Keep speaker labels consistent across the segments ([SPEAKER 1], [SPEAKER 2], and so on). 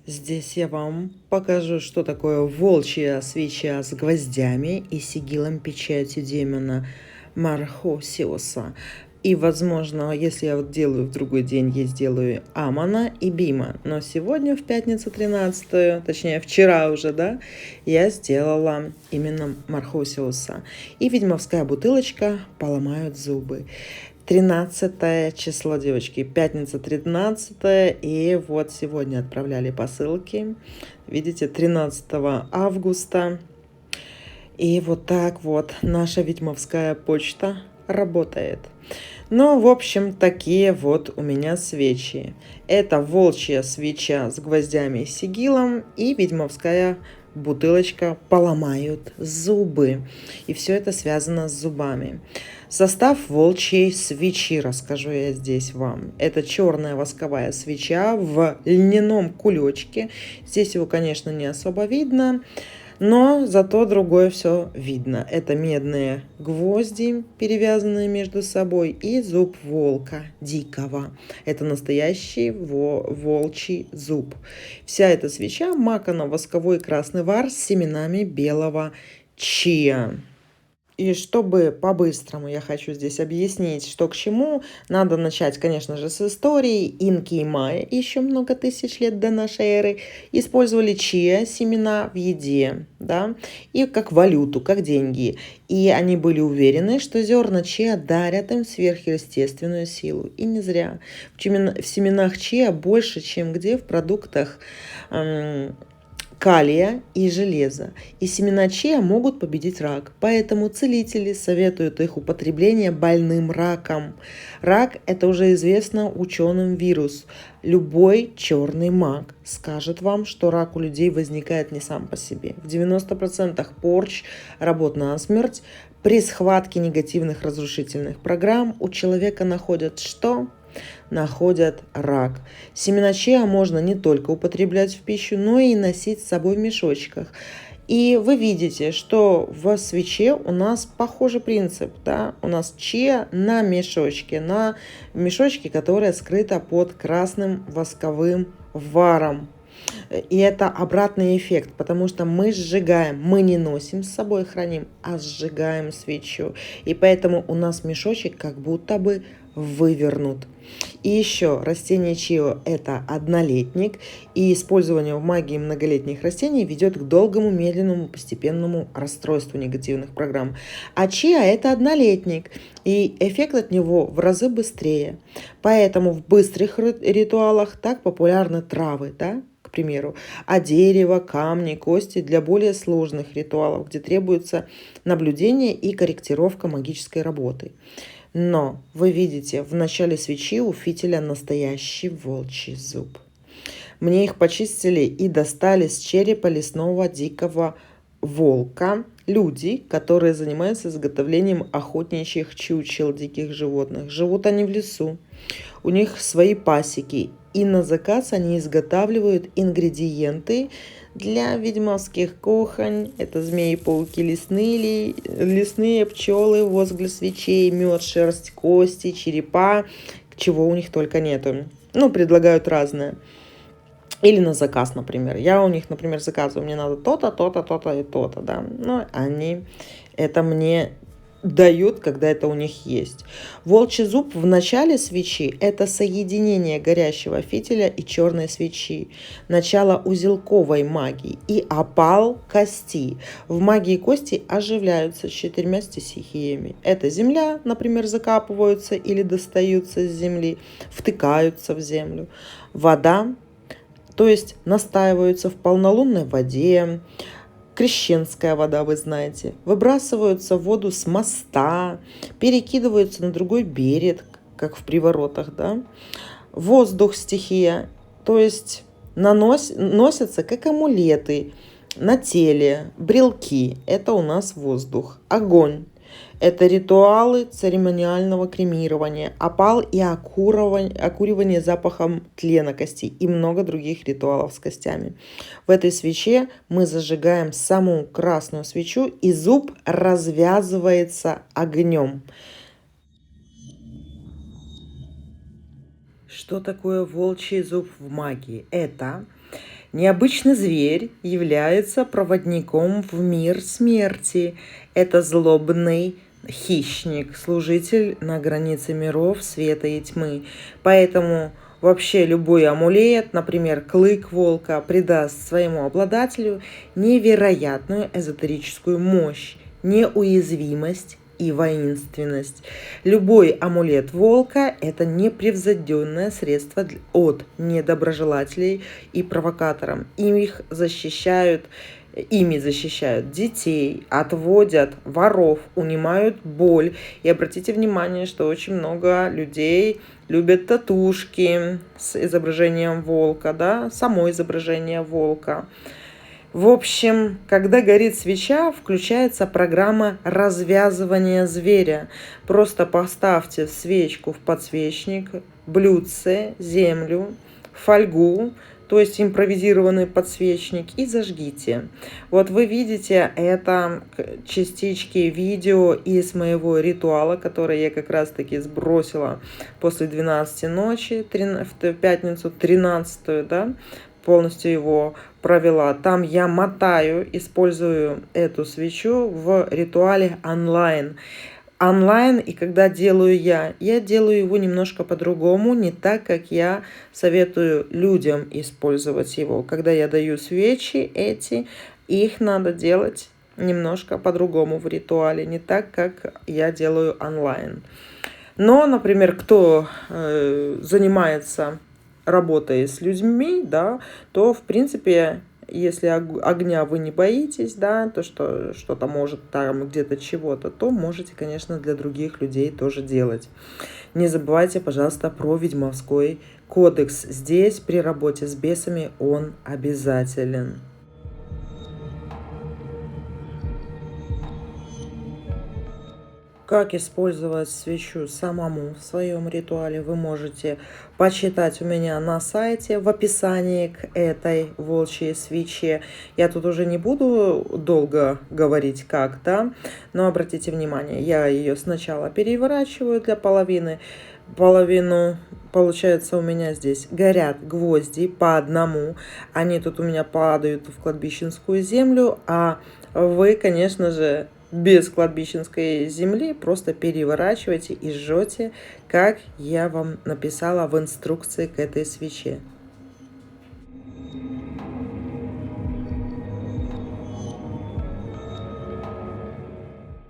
[SPEAKER 1] Здесь я вам покажу, что такое волчья свеча с гвоздями и сигилом печати демона Мархосиоса. И, возможно, если я вот делаю в другой день, я сделаю Амана и Бима. Но сегодня, в пятницу 13, точнее, вчера уже, да, я сделала именно Мархосиоса. И ведьмовская бутылочка «Поломают зубы». 13 число, девочки, пятница 13, и вот сегодня отправляли посылки, видите, 13 августа, и вот так вот наша ведьмовская почта работает. Ну, в общем, такие вот у меня свечи. Это волчья свеча с гвоздями и сигилом и ведьмовская бутылочка «Поломают зубы». И все это связано с зубами. Состав волчьей свечи расскажу я здесь вам. Это черная восковая свеча в льняном кулечке. Здесь его, конечно, не особо видно, но зато другое все видно. Это медные гвозди, перевязанные между собой, и зуб волка дикого. Это настоящий волчий зуб. Вся эта свеча макана в восковой красный вар с семенами белого чиа. И чтобы по-быстрому я хочу здесь объяснить, что к чему, надо начать, конечно же, с истории. Инки и майя еще много тысяч лет до нашей эры использовали чиа, семена в еде, да, и как валюту, как деньги. И они были уверены, что зерна чиа дарят им сверхъестественную силу. И не зря. В семенах чиа больше, чем где в продуктах калия и железа, и семена чиа могут победить рак, поэтому целители советуют их употребление больным раком. Рак – это уже известно ученым вирус. Любой черный маг скажет вам, что рак у людей возникает не сам по себе. В 90% порч, работ на смерть, при схватке негативных разрушительных программ у человека находят что? Находят рак. Семена чиа можно не только употреблять в пищу, но и носить с собой в мешочках. И вы видите, что в свече у нас похожий принцип. Да? У нас чиа на мешочке, которое скрыто под красным восковым варом. И это обратный эффект, потому что мы сжигаем, мы не носим с собой, храним, а сжигаем свечу. И поэтому у нас мешочек как будто бы вывернут. И еще растение чиа – это однолетник, и использование в магии многолетних растений ведет к долгому, медленному, постепенному расстройству негативных программ. А чиа – это однолетник, и эффект от него в разы быстрее. Поэтому в быстрых ритуалах так популярны травы, да? К примеру, а дерево, камни, кости для более сложных ритуалов, где требуется наблюдение и корректировка магической работы. Но вы видите, в начале свечи у фитиля настоящий волчий зуб. Мне их почистили и достали с черепа лесного дикого волка люди, которые занимаются изготовлением охотничьих чучел диких животных. Живут они в лесу, у них свои пасеки, и на заказ они изготавливают ингредиенты для ведьмовских кухонь. Это змеи, пауки, лесные пчелы, возглы свечей, мед, шерсть, кости, черепа, чего у них только нету. Ну, предлагают разное. Или на заказ, например. Я у них, например, заказываю, мне надо то-то, то-то, то-то и то-то, да. Но они это мне дают, когда это у них есть. Волчий зуб в начале свечи – это соединение горящего фитиля и черной свечи, начало узелковой магии и опал кости. В магии кости оживляются 4 стихиями. Это земля, например, закапываются или достаются с земли, втыкаются в землю. Вода, то есть настаиваются в полнолунной воде, крещенская вода, вы знаете, выбрасываются в воду с моста, перекидываются на другой берег, как в приворотах, да. Воздух стихия, то есть носятся как амулеты на теле, брелки, это у нас воздух. Огонь. Это ритуалы церемониального кремирования, опал и окуривание запахом тлена костей и много других ритуалов с костями. В этой свече мы зажигаем саму красную свечу, и зуб развязывается огнем. Что такое волчий зуб в магии? Это Необычный зверь является проводником в мир смерти. Это злобный хищник, служитель на границе миров света и тьмы. Поэтому вообще любой амулет, например, клык волка, придаст своему обладателю невероятную эзотерическую мощь, неуязвимость и воинственность. Любой амулет волка – это непревзойденное средство от недоброжелателей и провокаторов. Ими защищают детей, отводят воров, унимают боль. И обратите внимание, что очень много людей любят татушки с изображением волка, да, само изображение волка. В общем, когда горит свеча, включается программа развязывания зверя. Просто поставьте свечку в подсвечник, блюдце, землю, фольгу, то есть импровизированный подсвечник, и зажгите. Вот вы видите, это частички видео из моего ритуала, который я как раз таки сбросила после 12 ночи, в пятницу 13, да, полностью его провела. Там я мотаю, использую эту свечу в ритуале онлайн. И когда делаю я делаю его немножко по-другому, не так, как я советую людям использовать его. Когда я даю свечи их надо делать немножко по-другому в ритуале, не так, как я делаю онлайн. Но, например, кто занимается работая с людьми, да, то, в принципе, если огня вы не боитесь, да, то что что-то может там где-то чего-то, то можете, конечно, для других людей тоже делать. Не забывайте, пожалуйста, про ведьмовской кодекс. Здесь при работе с бесами он обязателен. Как использовать свечу самому в своем ритуале, вы можете почитать у меня на сайте в описании к этой волчьей свече. Я тут уже не буду долго говорить как, да, но обратите внимание, я ее сначала переворачиваю для половины. Половину, получается, у меня здесь горят гвозди по одному. Они тут у меня падают в кладбищенскую землю, а вы, конечно же, без кладбищенской земли просто переворачивайте и жжете, как я вам написала в инструкции к этой свече.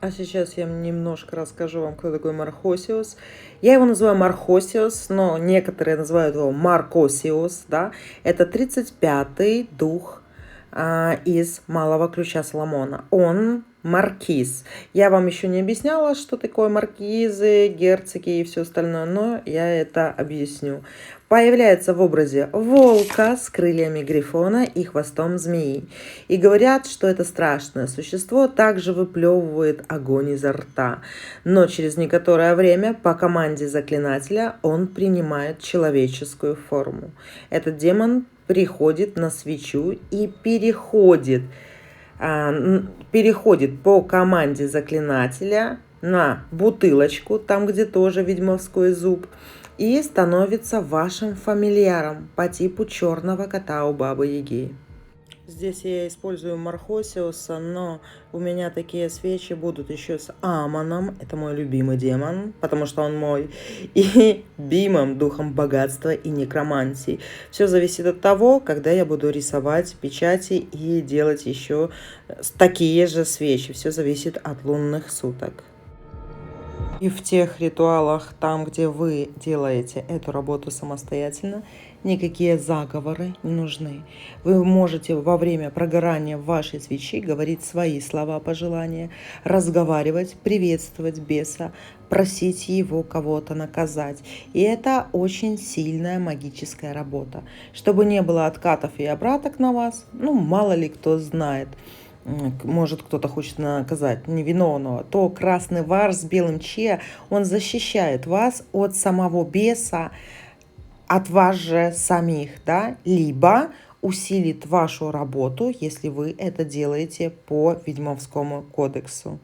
[SPEAKER 1] А сейчас я немножко расскажу вам, кто такой Мархосиус. Я его называю Мархосиус, но некоторые называют его Маркосиус, да. Это 35-й дух из Малого Ключа Соломона. Он маркиз. Я вам еще не объясняла, что такое маркизы, герцоги и все остальное, но я это объясню. Появляется в образе волка с крыльями грифона и хвостом змеи. И говорят, что это страшное существо также выплевывает огонь изо рта. Но через некоторое время по команде заклинателя он принимает человеческую форму. Этот демон приходит на свечу и переходит по команде заклинателя на бутылочку, там где тоже ведьмовской зуб, и становится вашим фамильяром по типу черного кота у Бабы Яги. Здесь я использую Мархосиуса, но у меня такие свечи будут еще с Амоном, это мой любимый демон, потому что он мой, и Бимом, духом богатства и некромантии. Все зависит от того, когда я буду рисовать печати и делать еще такие же свечи. Все зависит от лунных суток. И в тех ритуалах, там, где вы делаете эту работу самостоятельно, никакие заговоры не нужны. Вы можете во время прогорания вашей свечи говорить свои слова пожелания, разговаривать, приветствовать беса, просить его кого-то наказать. И это очень сильная магическая работа. Чтобы не было откатов и обраток на вас, мало ли кто знает, может кто-то хочет наказать невиновного, то красный вар с белым че, он защищает вас от самого беса, от вас же самих, да, либо усилит вашу работу, если вы это делаете по ведьмовскому кодексу.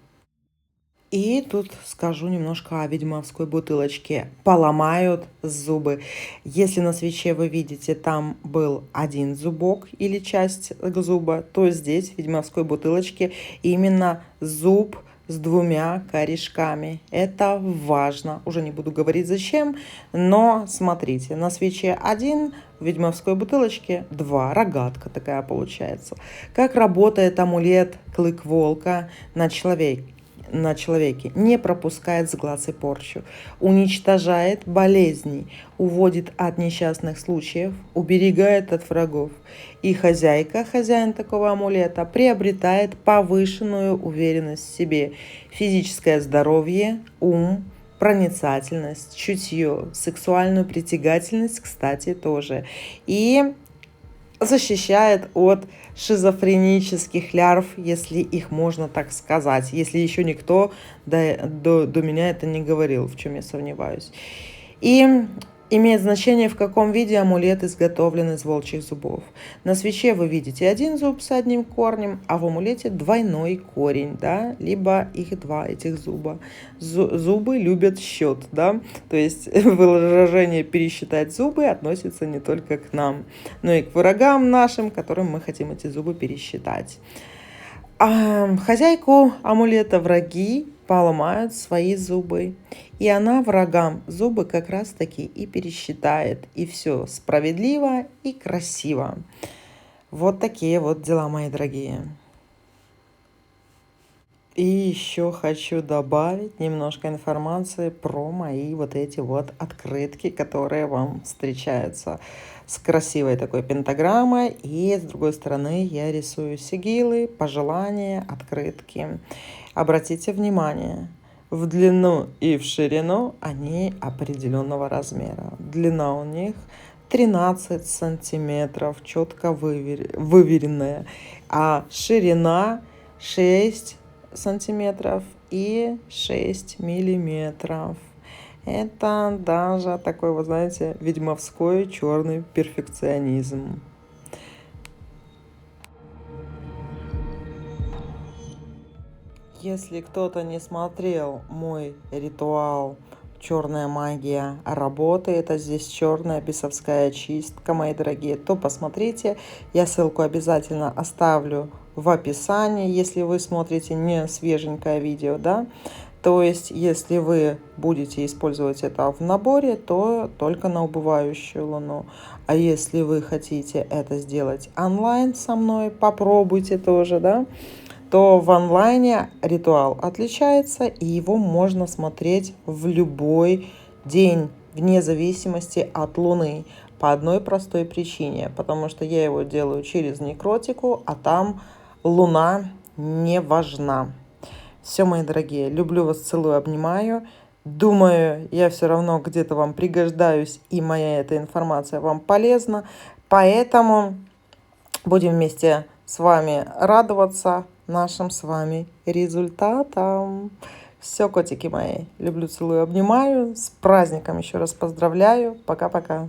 [SPEAKER 1] И тут скажу немножко о ведьмовской бутылочке. Поломают зубы. Если на свече вы видите, там был один зубок или часть зуба, то здесь в ведьмовской бутылочке именно зуб с двумя корешками. Это важно. Уже не буду говорить зачем, но смотрите, на свече один, в ведьмовской бутылочке два. Рогатка такая получается. Как работает амулет «Клык волка» на человеке? Не пропускает с глаз и порчу, уничтожает болезни, уводит от несчастных случаев, уберегает от врагов. И хозяин такого амулета, приобретает повышенную уверенность в себе, физическое здоровье, ум, проницательность, чутье, сексуальную притягательность, кстати, тоже. И защищает от шизофренических лярв, если их можно так сказать, если еще никто до меня это не говорил, в чем я сомневаюсь. И имеет значение, в каком виде амулет изготовлен из волчьих зубов. На свече вы видите один зуб с одним корнем, а в амулете двойной корень, да, либо их два, этих зуба. Зубы любят счет, да, то есть выражение «пересчитать зубы» относится не только к нам, но и к врагам нашим, которым мы хотим эти зубы пересчитать. Хозяйку амулета враги поломают свои зубы, и она врагам зубы как раз таки и пересчитает, и все справедливо и красиво. Вот такие вот дела, мои дорогие. И еще хочу добавить немножко информации про мои вот эти вот открытки, которые вам встречаются с красивой такой пентаграммой. И с другой стороны я рисую сигилы, пожелания, открытки. Обратите внимание, в длину и в ширину они определенного размера. Длина у них 13 сантиметров, четко выверенная, а ширина 6 сантиметров и 6 миллиметров. Это даже такой, вы знаете, ведьмовской черный перфекционизм. Если кто-то не смотрел мой ритуал «Черная магия работает», а здесь черная бесовская чистка, мои дорогие, то посмотрите. Я ссылку обязательно оставлю в описании, если вы смотрите не свеженькое видео, да. То есть, если вы будете использовать это в наборе, то только на убывающую луну. А если вы хотите это сделать онлайн со мной, попробуйте тоже, да, то в онлайне ритуал отличается, и его можно смотреть в любой день, вне зависимости от Луны. По одной простой причине, потому что я его делаю через некротику, а там Луна не важна. Все, мои дорогие, люблю вас, целую, обнимаю. Думаю, я все равно где-то вам пригождаюсь, и моя эта информация вам полезна. Поэтому будем вместе с вами радоваться нашим с вами результатам. Все, котики мои, люблю, целую, обнимаю. С праздником еще раз поздравляю. Пока-пока.